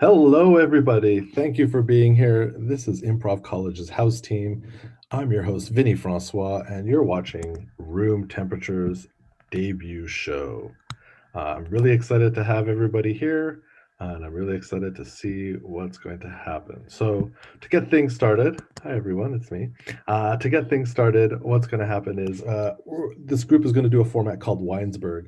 Hello, everybody. Thank you for being here. This is Improv College's house team. I'm your host, Vinny Francois, and you're watching Room Temperature's debut show. I'm really excited to have everybody here, and I'm really excited to see what's going to happen. So, to get things started, hi everyone, it's me. To get things started, what's going to happen is this group is going to do a format called Weinsberg,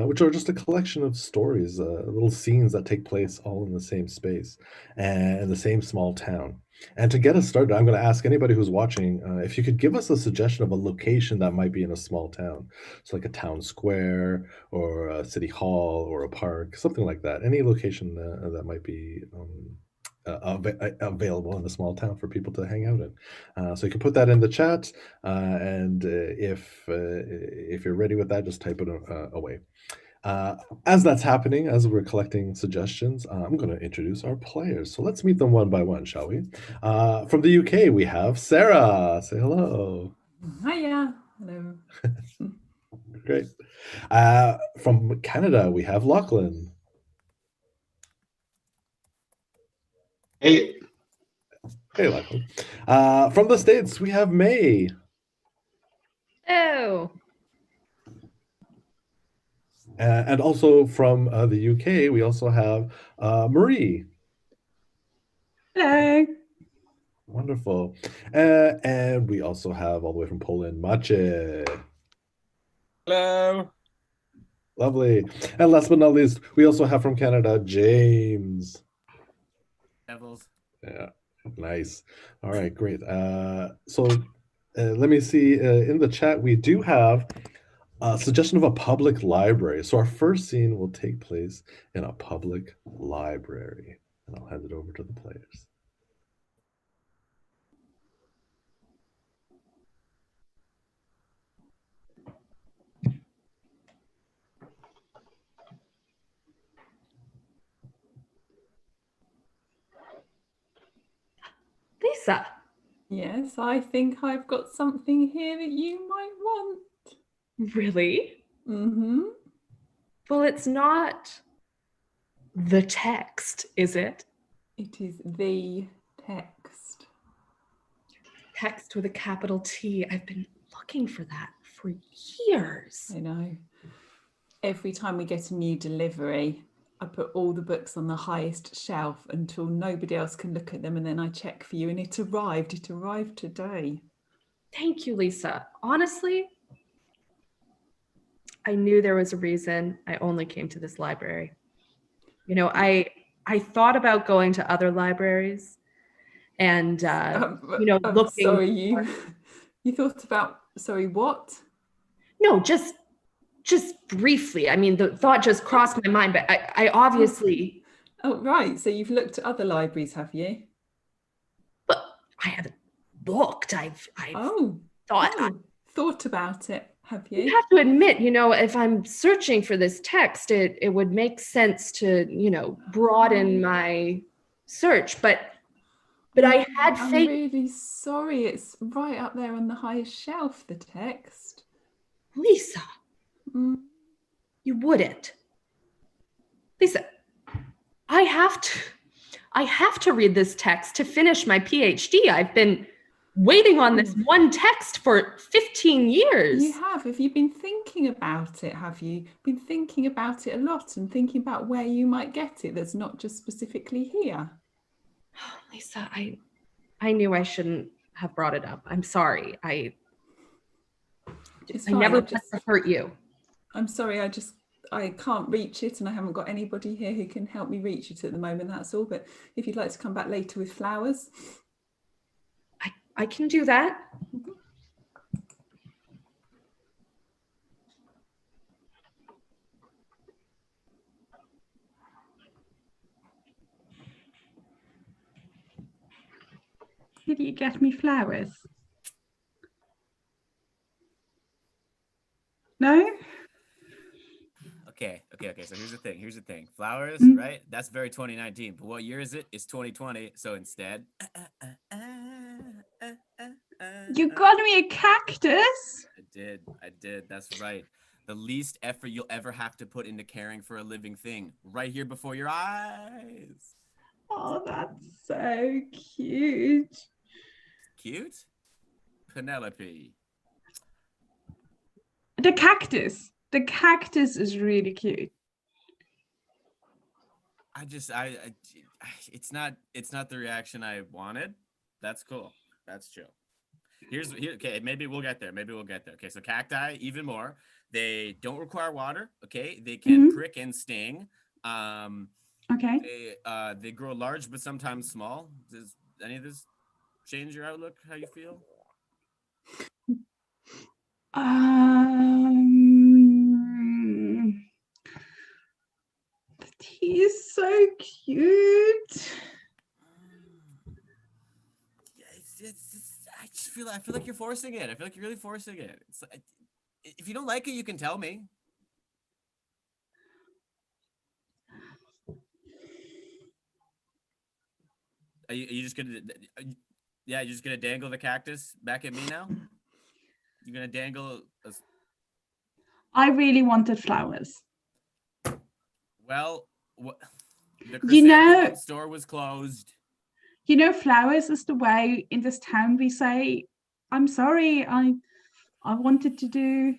which are just a collection of stories, little scenes that take place all in the same space and in the same small town. And to get us started, I'm going to ask anybody who's watching if you could give us a suggestion of a location that might be in a small town. So, like a town square or a city hall or a park, something like that. Any location that might be available in a small town for people to hang out in. So you can put that in the chat, and if you're ready with that, just type it away. As that's happening, as we're collecting suggestions, I'm going to introduce our players. So let's meet them one by one, shall we? From the UK, we have Sarah. Say hello. Hiya. Hello. Great. From Canada, we have Lachlan. Hey. Hey, Lachlan. From the States, we have May. Oh. And also from the UK, we also have Marie. Hello. Wonderful. And we also have all the way from Poland, Macie. Hello. Lovely. And last but not least, we also have from Canada, James. Devils. Yeah, nice. All right, great. So let me see. In the chat, we do have a suggestion of a public library. So our first scene will take place in a public library. And I'll hand it over to the players. Lisa. Yes, I think I've got something here that you might want. Really? Mm-hmm. Well, it's not the text, is it? It is the text. Text with a capital T. I've been looking for that for years. I know. Every time we get a new delivery, I put all the books on the highest shelf until nobody else can look at them, and then I check for you, and it arrived. It arrived today. Thank you, Lisa. Honestly, I knew there was a reason I only came to this library. You know, I thought about going to other libraries and, looking. Sorry, you thought about, sorry, what? No, just briefly. I mean, the thought just crossed my mind, but I obviously. Oh, right. So you've looked at other libraries, have you? But I haven't looked. I've thought about it. Have you? You have to admit, if I'm searching for this text, it would make sense to, broaden my search. But I had faith. I'm really sorry. It's right up there on the highest shelf, the text. Lisa, you wouldn't. Lisa, I have to read this text to finish my PhD. I've been waiting on this one text for 15 years. You have. Have you been thinking about it? Have you been thinking about it a lot and thinking about where you might get it that's not just specifically here? Oh, Lisa, I knew I shouldn't have brought it up. I'm sorry. I never meant to hurt you. I'm sorry. I can't reach it, and I haven't got anybody here who can help me reach it at the moment. That's all. But if you'd like to come back later with flowers, I can do that. Did you get me flowers? No? Okay. So here's the thing. Flowers, Mm. right? That's very 2019. But what year is it? It's 2020. So instead, You got me a cactus? I did. That's right. The least effort you'll ever have to put into caring for a living thing, right here before your eyes. Oh, that's so cute. Cute? Penelope. The cactus. The cactus is really cute. It's not the reaction I wanted. That's cool. That's chill. Okay, maybe we'll get there. Okay, so cacti, even more. They don't require water. Okay, they can prick and sting. Okay. They grow large but sometimes small. Does any of this change your outlook? How you feel? He is so cute. I feel like you're forcing it. I feel like you're really forcing it. If you don't like it, you can tell me. Are you just gonna? Yeah, you're just gonna dangle the cactus back at me now. You're gonna dangle. I really wanted flowers. Well, the You know- chrysanthemum store was closed. You know, flowers is the way in this town we say, "I'm sorry, I wanted to do."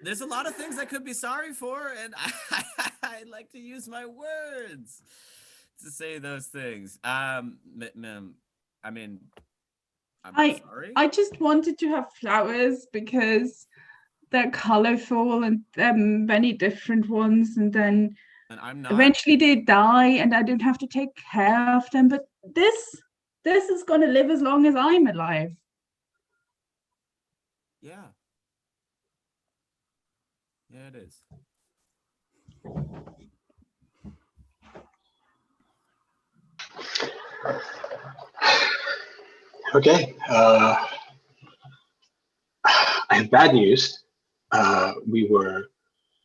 There's a lot of things I could be sorry for, and I like to use my words to say those things. I mean, I'm sorry. I just wanted to have flowers because they're colorful and there are many different ones, and then I'm not. Eventually they die and I don't have to take care of them. But this is going to live as long as I'm alive. Yeah. Yeah, it is. Okay. I have bad news. We were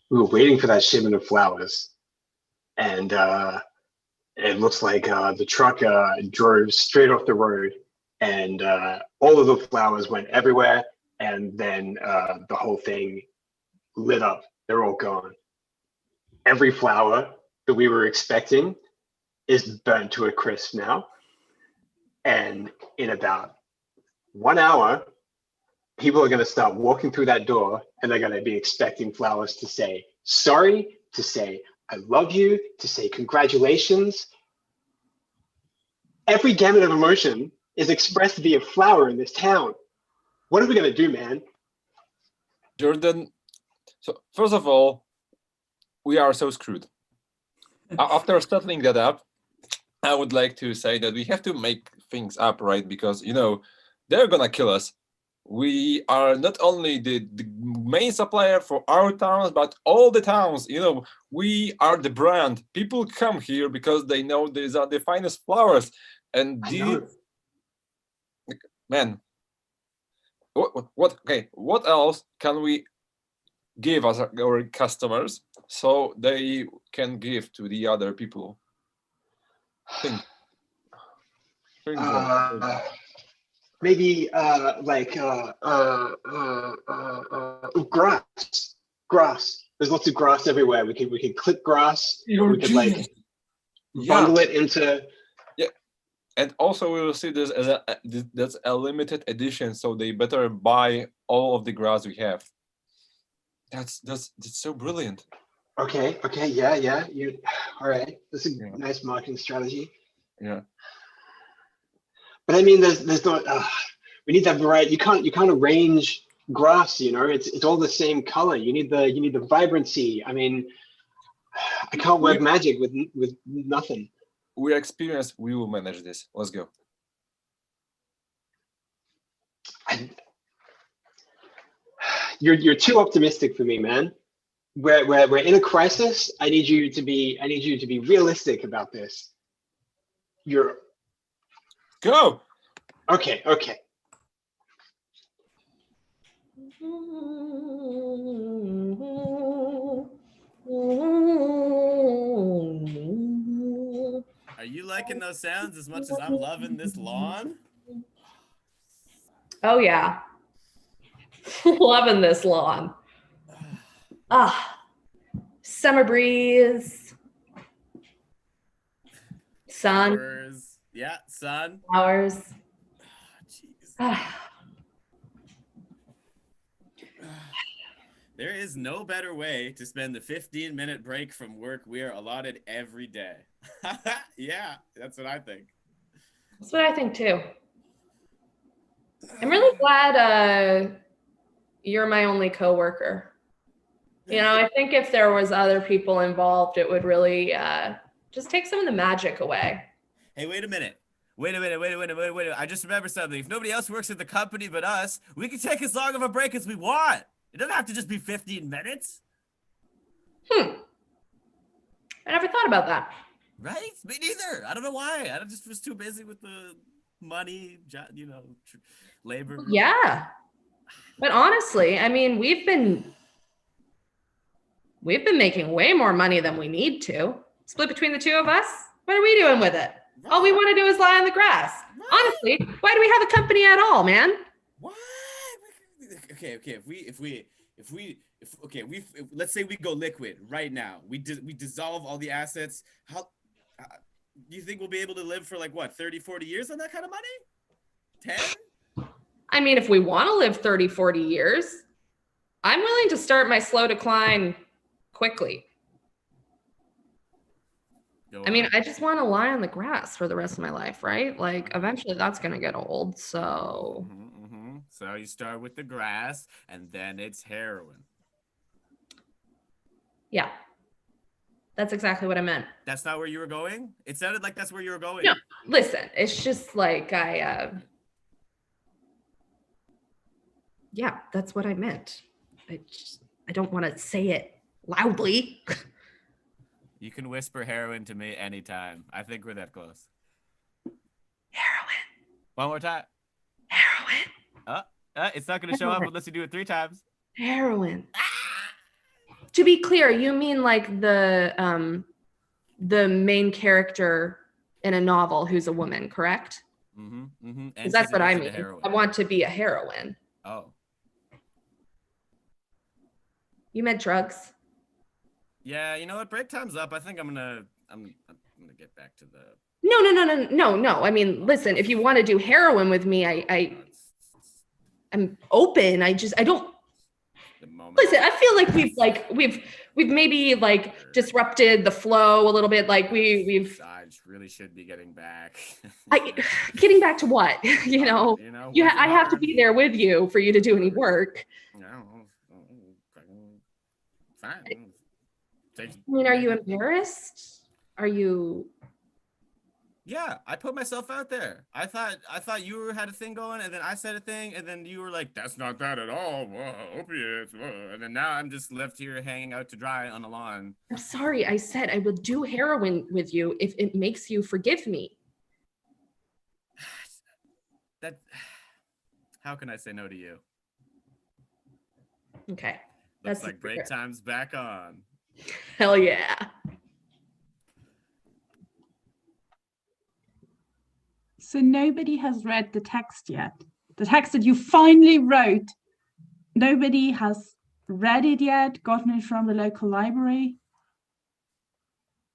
waiting for that shipment of flowers, and it looks like the truck drove straight off the road, and all of the flowers went everywhere, and then the whole thing lit up. They're all gone. Every flower that we were expecting is burnt to a crisp now, and in about 1 hour, people are going to start walking through that door and they're going to be expecting flowers to say sorry, to say I love you, to say congratulations. Every gamut of emotion is expressed via flower in this town. What are we going to do, man? Jordan, so first of all, we are so screwed. After settling that up, I would like to say that we have to make things up, right? Because, they're going to kill us. We are not only the main supplier for our towns, but all the towns. We are the brand. People come here because they know these are the finest flowers. And man, what else can we give us our customers so they can give to the other people? Think. Maybe grass. There's lots of grass everywhere. We can clip grass. We could bundle it into. Yeah, and also we will see this as that's a limited edition, so they better buy all of the grass we have. That's so brilliant. Okay, yeah. All right. That's a nice marketing strategy. Yeah. But I mean, there's not. We need that variety. You can't arrange grass. It's all the same color. You need the vibrancy. I mean, I can't work magic with nothing. We're experienced. We will manage this. Let's go. You're too optimistic for me, man. We're in a crisis. I need you to be realistic about this. Go. Okay. Are you liking those sounds as much as I'm loving this lawn? Oh yeah. Loving this lawn. Summer breeze. Sun, Flowers. Yeah, sun. flowers. Jeez. There is no better way to spend the 15-minute break from work we are allotted every day. Yeah, that's what I think. That's what I think too. I'm really glad you're my only coworker. You know, I think if there was other people involved, it would really just take some of the magic away. Hey, wait a minute. Wait a minute. I just remembered something. If nobody else works at the company but us, we can take as long of a break as we want. It doesn't have to just be 15 minutes. I never thought about that. Right? Me neither. I don't know why. I just was too busy with the money, you know, labor. Yeah. But honestly, I mean, we've been making way more money than we need to. Split between the two of us? What are we doing with it? Right. All we want to do is lie on the grass. Right. Honestly, why do we have a company at all, man? What? Okay. Let's say we go liquid right now. We dissolve all the assets. How do you think we'll be able to live for like what, 30, 40 years on that kind of money? 10? I mean, if we want to live 30, 40 years, I'm willing to start my slow decline quickly. I mean, I just want to lie on the grass for the rest of my life, right? Like, eventually that's going to get old, so... So you start with the grass, and then it's heroin. Yeah. That's exactly what I meant. That's not where you were going? It sounded like that's where you were going. No, listen, it's just like yeah, that's what I meant. I don't want to say it loudly. You can whisper heroin to me anytime. I think we're that close. Heroin. One more time. Heroin. It's not going to show up unless you do it 3 times. Heroin. To be clear, you mean like the main character in a novel who's a woman, correct? Because that's what I mean. I want to be a heroine. Oh. You meant drugs. Yeah, you know what? Break time's up. I think I'm gonna get back to the. No. I mean, listen, if you want to do heroin with me, I'm open. I don't. Listen, I feel like we've maybe like disrupted the flow a little bit. Like we've. I really should be getting back. Getting back to what? I have to be there with you for you to do any work. Fine. I mean, are you embarrassed? Are you? Yeah, I put myself out there. I thought you had a thing going, and then I said a thing, and then you were like, "That's not that at all." Whoa, opiates. Whoa. And then now I'm just left here hanging out to dry on the lawn. I'm sorry. I said I will do heroin with you if it makes you forgive me. How can I say no to you? Okay. Looks like break time's back on. Hell yeah. So nobody has read the text yet. The text that you finally wrote, nobody has read it yet, gotten it from the local library.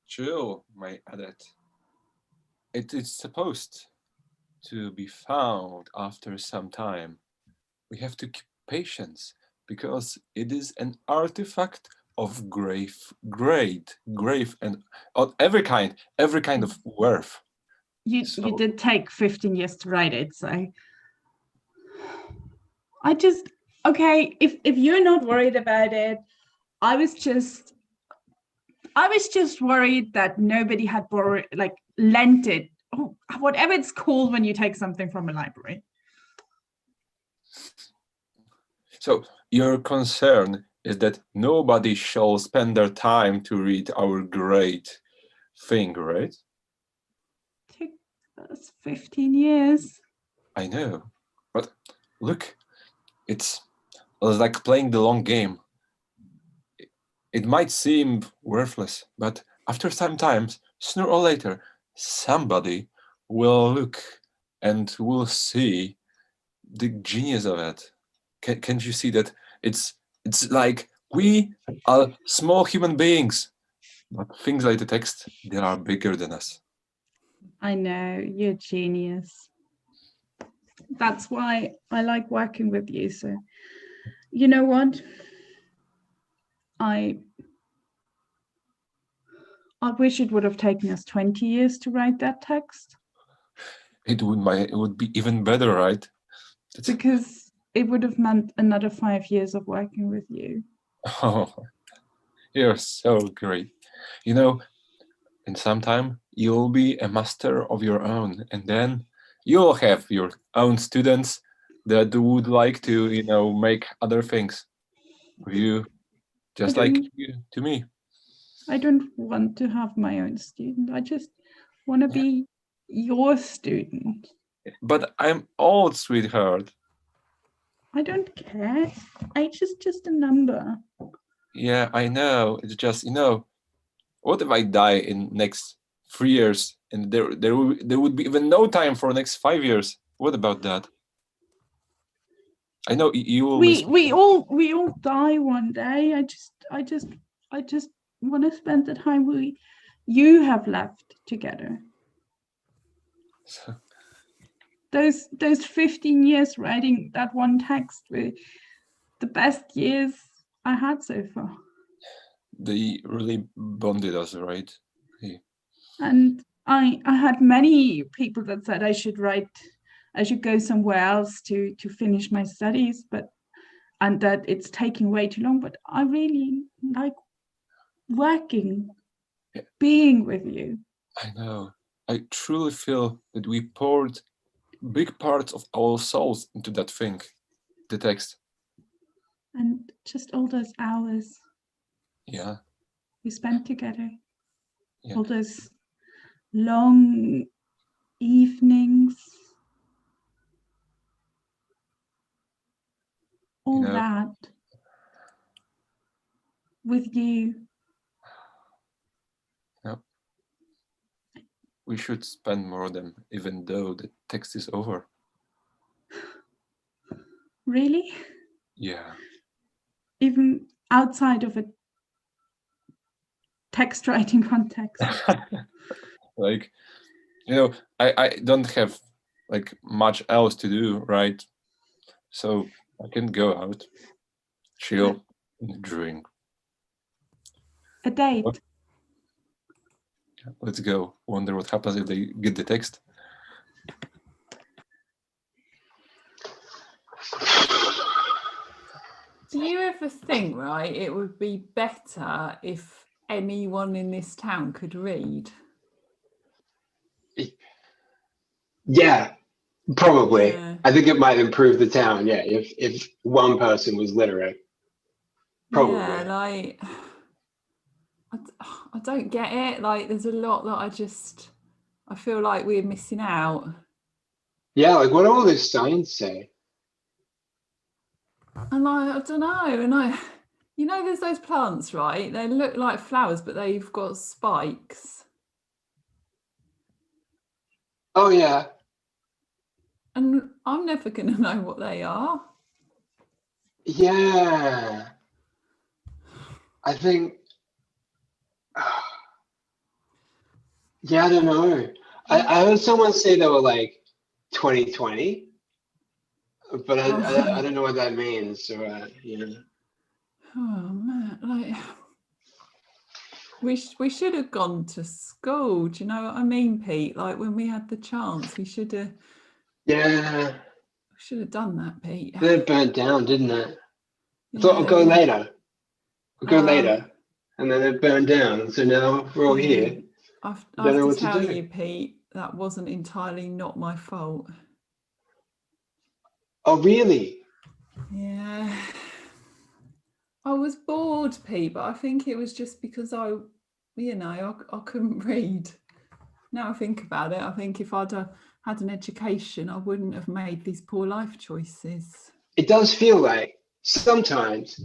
Jill, my added. It is supposed to be found after some time. We have to keep patience because it is an artifact of grave and of every kind of worth. You did take 15 years to write it, so if you're not worried about it, I was just worried that nobody had lent it, whatever it's called when you take something from a library. So your concern is that nobody shall spend their time to read our great thing, right? Took us 15 years. I know, but look, it's like playing the long game. It might seem worthless, but after some time, sooner or later, somebody will look and will see the genius of it. Can't you see that it's like we are small human beings, but things like the text, they are bigger than us. I know, you're a genius. That's why I like working with you. So, you know what? I wish it would have taken us 20 years to write that text. It would be even better, right? Because it would have meant another 5 years of working with you. Oh, you're so great. You know, in some time, you'll be a master of your own, and then you'll have your own students that would like to, make other things with you, just like you to me. I don't want to have my own student. I just want to be your student. But I'm old, sweetheart. I don't care. Age is just a number. Yeah, I know. It's just, what if I die in next 3 years and there would be even no time for next 5 years? What about that? I know you will miss me. We all die one day. I just want to spend the time you have left together. So, those 15 years writing that one text were the best years I had so far. they really bonded us, right? Yeah. And I had many people that said I should go somewhere else to finish my studies, and that it's taking way too long. But I really like working, being with you. I know. I truly feel that we poured big parts of our souls into that thing, the text. And just all those hours we spent together, all those long evenings, all that with you. Yeah. We should spend more of them, even though the text is over. Really? Yeah. Even outside of a text writing context. Like, I don't have like much else to do, right? So I can go out, chill, and drink. A date. Let's go. Wonder what happens if they get the text. Do you ever think, right, it would be better if anyone in this town could read? Yeah, probably. Yeah. I think it might improve the town. Yeah, if one person was literate. Probably. Yeah, like I don't get it. Like there's a lot that I feel like we're missing out. Yeah, like what do all those signs say? And I don't know. And there's those plants, right? They look like flowers, but they've got spikes. Oh yeah. And I'm never going to know what they are. Yeah. I think. Yeah, I don't know. I heard someone say they were like 2020, but I don't know what that means. So Oh man, like we should have gone to school. Do you know what I mean, Pete? Like when we had the chance, we should have. Yeah. We should have done that, Pete. Then it burnt down, didn't it? I thought I'll go later. We'll go later, and then it burned down. So now we're all here. I have to tell you, Pete, that wasn't entirely not my fault. Oh, really? Yeah. I was bored, Pete, but I think it was just because I couldn't read. Now I think about it, I think if I'd had an education, I wouldn't have made these poor life choices. It does feel like sometimes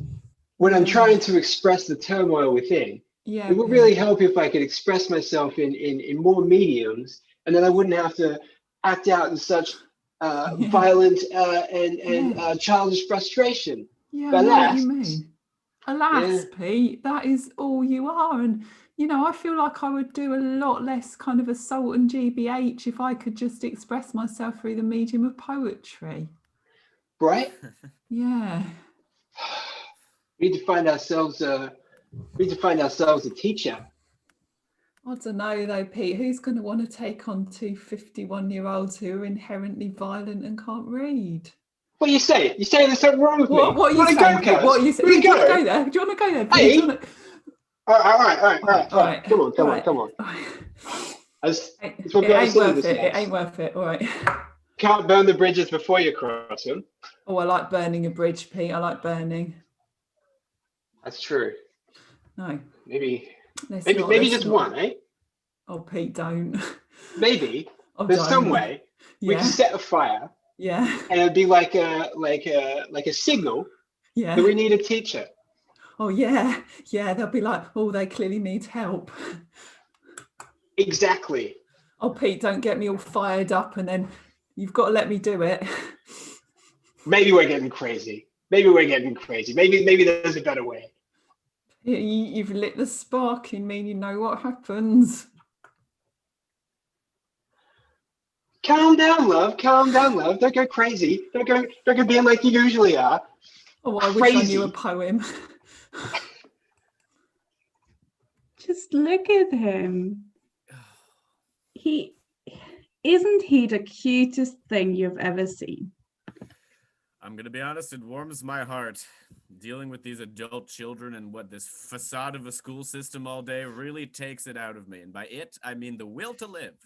when I'm trying to express the turmoil within, it would really help if I could express myself in more mediums, and then I wouldn't have to act out in such violent and childish frustration. Yeah, I know what you mean. Alas, Pete, that is all you are. And, you know, I feel like I would do a lot less kind of assault and GBH if I could just express myself through the medium of poetry. Right? Yeah. We need to find ourselves a teacher. I don't know though, Pete, who's going to want to take on two 51-year-olds who are inherently violent and can't read? What do you say? You say there's something wrong with me? What are you saying, Pete? What are you saying? Do you want to go there? Do you want to go there, Pete? Hey. Do you wanna... All right. Come on. It ain't worth it. It ain't worth it. All right. Can't burn the bridges before you cross them. Oh, I like burning a bridge, Pete. I like burning. That's true. No. Maybe just one, eh? Oh, Pete, don't. Maybe there's some way we can set a fire. Yeah. And it'd be like a signal. Yeah. That we need a teacher. Oh yeah. They'll be like, oh, they clearly need help. Exactly. Oh, Pete, don't get me all fired up, and then you've got to let me do it. Maybe we're getting crazy. Maybe there's a better way. You've lit the spark in me. You know what happens. Calm down, love. Don't go crazy. Don't go being like you usually are. Oh, I wish I knew a poem. Just look at him. Isn't he the cutest thing you've ever seen? I'm gonna be honest, it warms my heart. Dealing with these adult children and this facade of a school system all day really takes it out of me. And by it, I mean the will to live.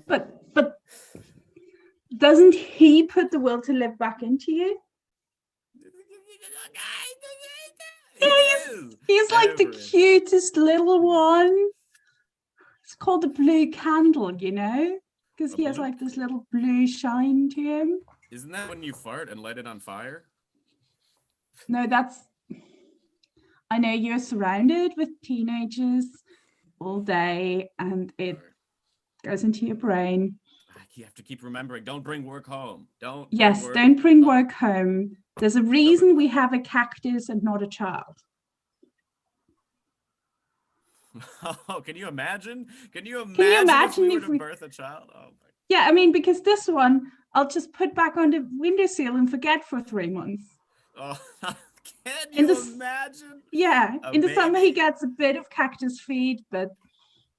But doesn't he put the will to live back into you? He's like the cutest little one. It's called the blue candle, you know, because he has like this little blue shine to him. Isn't that when you fart and light it on fire? No, I know you're surrounded with teenagers all day and it goes into your brain. You have to keep remembering, don't bring work home. Don't bring work home. There's a reason we have a cactus and not a child. Oh, can you imagine? Can you imagine if we were to birth a child? Oh my. Yeah, I mean, because this one, I'll just put back on the windowsill and forget for 3 months. Oh, can you imagine? Yeah, in the summer he gets a bit of cactus feed, but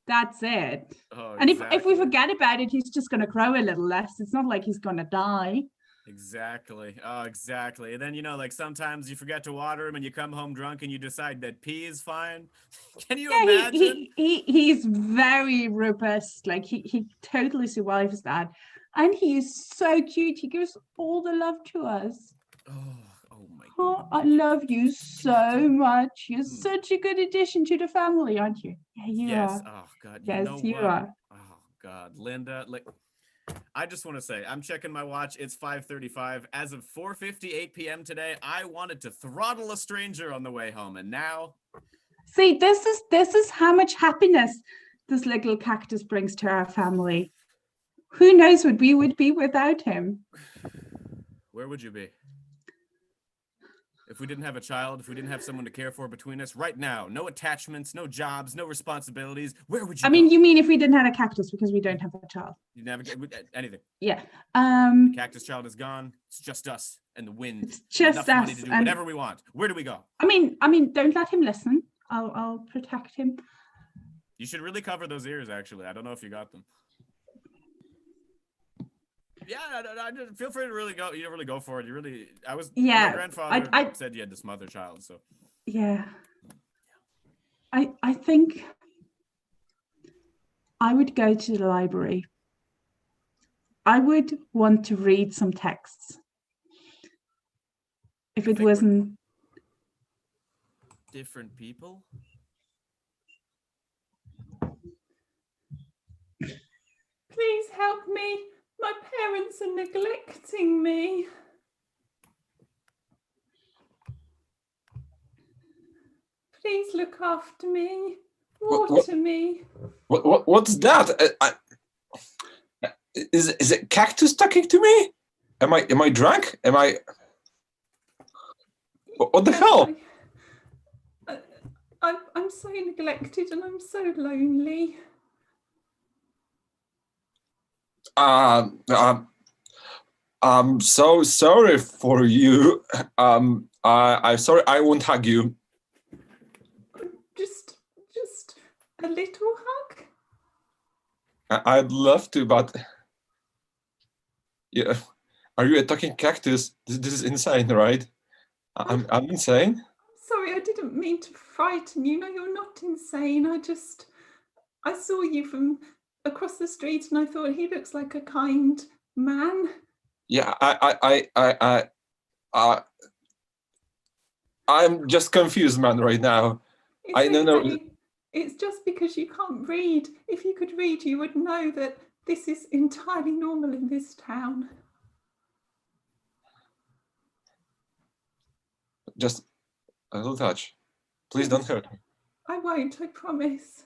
that's it. Oh, and if we forget about it, he's just going to grow a little less. It's not like he's going to die. Exactly. Oh, exactly. And then, you know, like sometimes you forget to water him and you come home drunk and you decide that pee is fine. Can you imagine? He's very robust. Like he totally survives that. And he is so cute. He gives all the love to us. Oh my God. Oh, I love you so much. You're such a good addition to the family, aren't you? Yeah, you are. Oh God. Yes, you are. Oh God, Linda, I just want to say, I'm checking my watch. It's 5:35. As of 4:58 p.m. today, I wanted to throttle a stranger on the way home, and now. See, this is how much happiness this little cactus brings to our family. Who knows what we would be without him? Where would you be? If we didn't have a child, if we didn't have someone to care for between us right now, no attachments, no jobs, no responsibilities, where would you I mean, you mean if we didn't have a cactus because we don't have a child? You never get anything. Yeah. The cactus child is gone. It's just us and the wind. It's just us. Money to do whatever we want. Where do we go? I mean, don't let him listen. I'll protect him. You should really cover those ears, actually. I don't know if you got them. Yeah, I feel free to really go. You don't really go for it. My grandfather said you had this mother child, so. Yeah. I think I would go to the library. I would want to read some texts. If it wasn't different people. Please help me. My parents are neglecting me. Please look after me. Water me. What's that? Is it cactus talking to me? Am I drunk? Am I? What the hell? I'm so neglected and I'm so lonely. I'm so sorry for you. I'm sorry I won't hug you. Just a little hug? I'd love to, but yeah. Are you a talking cactus? This is insane, right? I'm insane. Sorry, I didn't mean to frighten you. No, you're not insane. I saw you from across the street and I thought he looks like a kind man. Yeah, I'm just confused, man, right now. It's I don't know. okay. It's just because you can't read. If you could read, you would know that this is entirely normal in this town. Just a little touch. Please don't hurt me. I won't, I promise.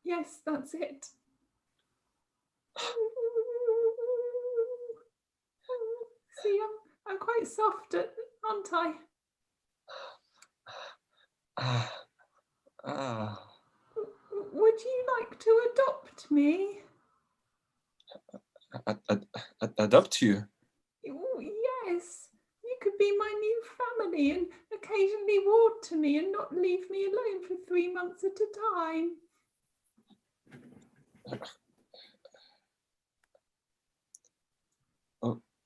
Yes, that's it. See, I'm quite soft, aren't I? Would you like to adopt me? Adopt you? Oh, yes. You could be my new family and occasionally ward to me and not leave me alone for 3 months at a time.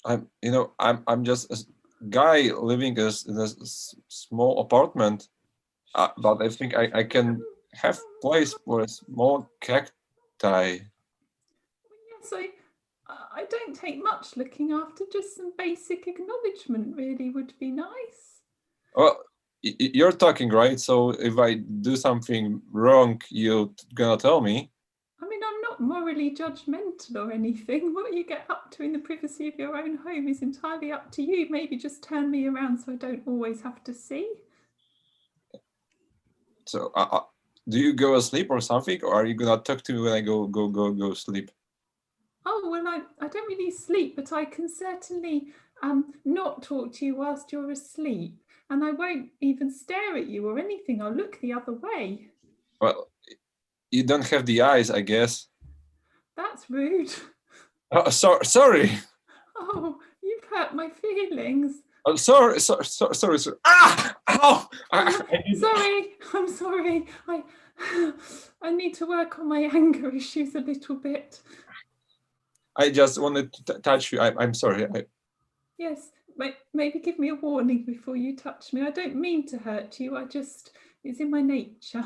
I'm just a guy living in a small apartment, but I think I can have place for a small cacti. Yes, I don't take much looking after. Just some basic acknowledgement really would be nice. Well, you're talking, right? So if I do something wrong, you're gonna tell me. I mean, I'm not morally judgmental or anything. What you get up to in the privacy of your own home is entirely up to you. Maybe just turn me around so I don't always have to see. So, do you go asleep or something, or are you gonna talk to me when I go sleep? Oh, well, I don't really sleep, but I can certainly not talk to you whilst you're asleep. And I won't even stare at you or anything. I'll look the other way. Well, you don't have the eyes, I guess. That's rude. Oh, sorry. Oh, you've hurt my feelings. Oh, sorry. Ah! Ow! Sorry, I'm sorry. I need to work on my anger issues a little bit. I just wanted to touch you. I'm sorry. Yes, maybe give me a warning before you touch me. I don't mean to hurt you. It's in my nature.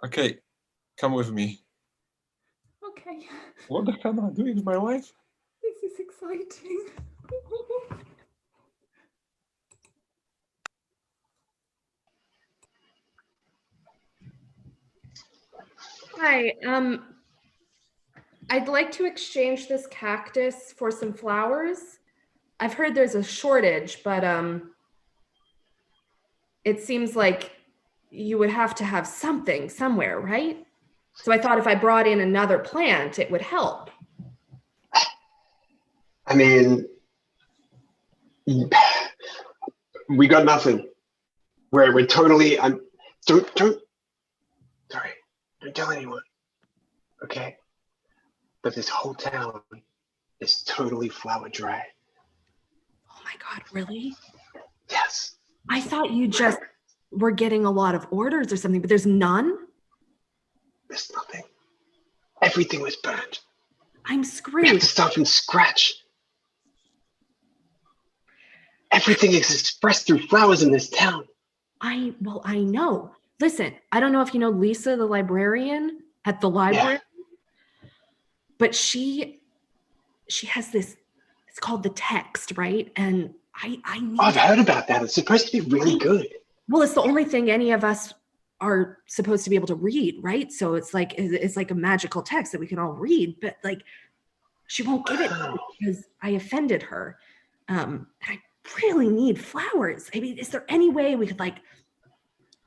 Okay, come with me. Okay. What the hell am I doing with my life? This is exciting. Hi, I'd like to exchange this cactus for some flowers. I've heard there's a shortage, but it seems like you would have to have something somewhere, right? So I thought if I brought in another plant, it would help. I mean, we got nothing. We're totally. Don't tell anyone. Okay. But this whole town is totally flower dry. Oh my God, really? Yes. I thought you just were getting a lot of orders or something, but there's none? There's nothing. Everything was burned. I'm We have screwed. to start from scratch. Everything is expressed through flowers in this town. I know. Listen, I don't know if you know Lisa, the librarian at the library, but she has this, it's called the text, right? And I need. I've heard about that. It's supposed to be really good. Well, it's the only thing any of us are supposed to be able to read, right? So it's like a magical text that we can all read, but like she won't give it to me because I offended her. And I really need flowers. I mean, is there any way we could like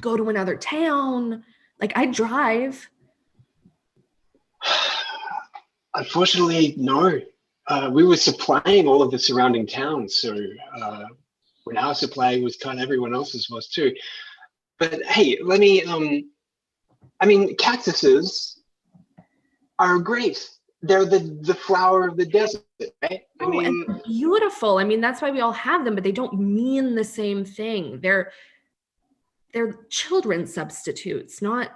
go to another town? Like I drive. Unfortunately, no. we were supplying all of the surrounding towns. So when our supply was cut, everyone else's was too. But hey, let me, I mean, cactuses are great. They're the flower of the desert, right? I Oh, and mean, they're beautiful. I mean, that's why we all have them, but they don't mean the same thing. They're children's substitutes, not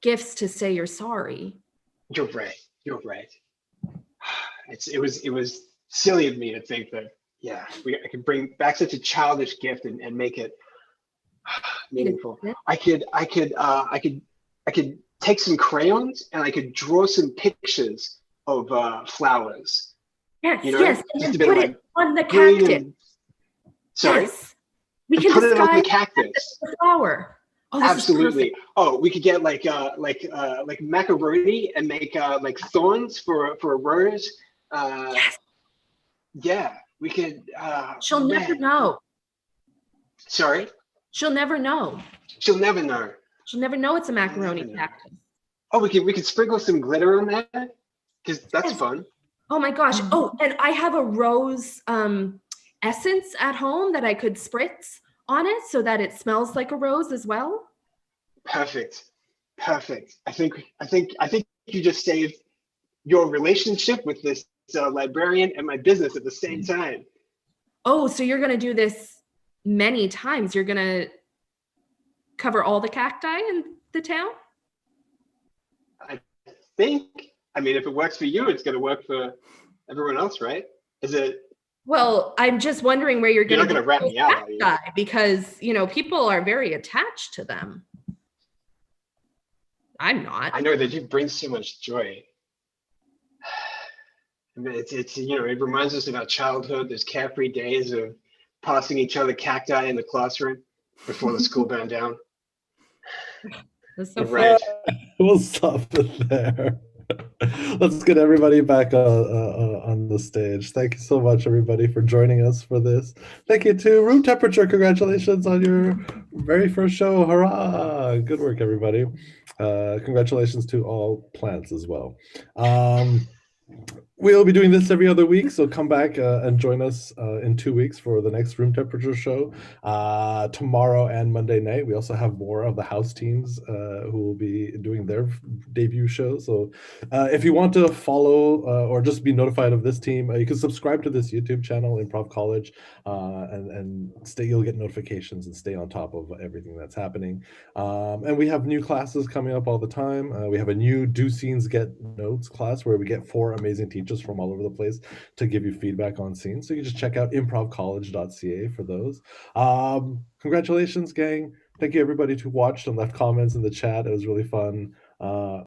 gifts to say you're sorry. you're right. You're right. It was silly of me to think that, yeah, I could bring back such a childish gift and make it meaningful. I could take some crayons and I could draw some pictures of flowers. Yes, You know, yes, and just then a bit put of it like on the green cactus. and sorry, Yes. We and can put it on the disguise cactus. the flower. Oh, this is Absolutely. perfect. Oh, we could get like macaroni and make like thorns for a rose. Yes. Yeah, we could. She'll never man. know. Sorry, She'll never know. she'll never know. She'll never know it's a macaroni know. cactus. Oh, we could sprinkle some glitter on that because that's Yes. fun. Oh my gosh. Oh, and I have a rose essence at home that I could spritz on it so that it smells like a rose as well. Perfect. I think you just saved your relationship with this librarian and my business at the same time. Oh, so you're going to do this many times. You're going to cover all the cacti in the town? I mean, if it works for you, it's going to work for everyone else, right? Is it? Well, I'm just wondering where you're You're going not to going to rat me out, are you? cacti because, you know, people are very attached to them. I'm not. I know that you bring so much joy. I mean, it's you know, it reminds us of our childhood, those carefree days of passing each other cacti in the classroom before the school burned down. That's so Right. We'll stop it there. Let's get everybody back on the stage. Thank you so much, everybody, for joining us for this. Thank you to Room Temperature. Congratulations on your very first show. Hurrah! Good work, everybody. Congratulations to all plants as well. We'll be doing this every other week, so come back and join us in 2 weeks for the next Room Temperature show. Tomorrow and Monday night, we also have more of the house teams who will be doing their debut show. So if you want to follow or just be notified of this team, you can subscribe to this YouTube channel, Improv College, and you'll get notifications and stay on top of everything that's happening. And we have new classes coming up all the time. We have a new Do Scenes Get Notes class where we get 4 amazing teachers from all over the place to give you feedback on scenes. So you can just check out improvcollege.ca for those. Congratulations, gang. Thank you, everybody who watched and left comments in the chat. It was really fun.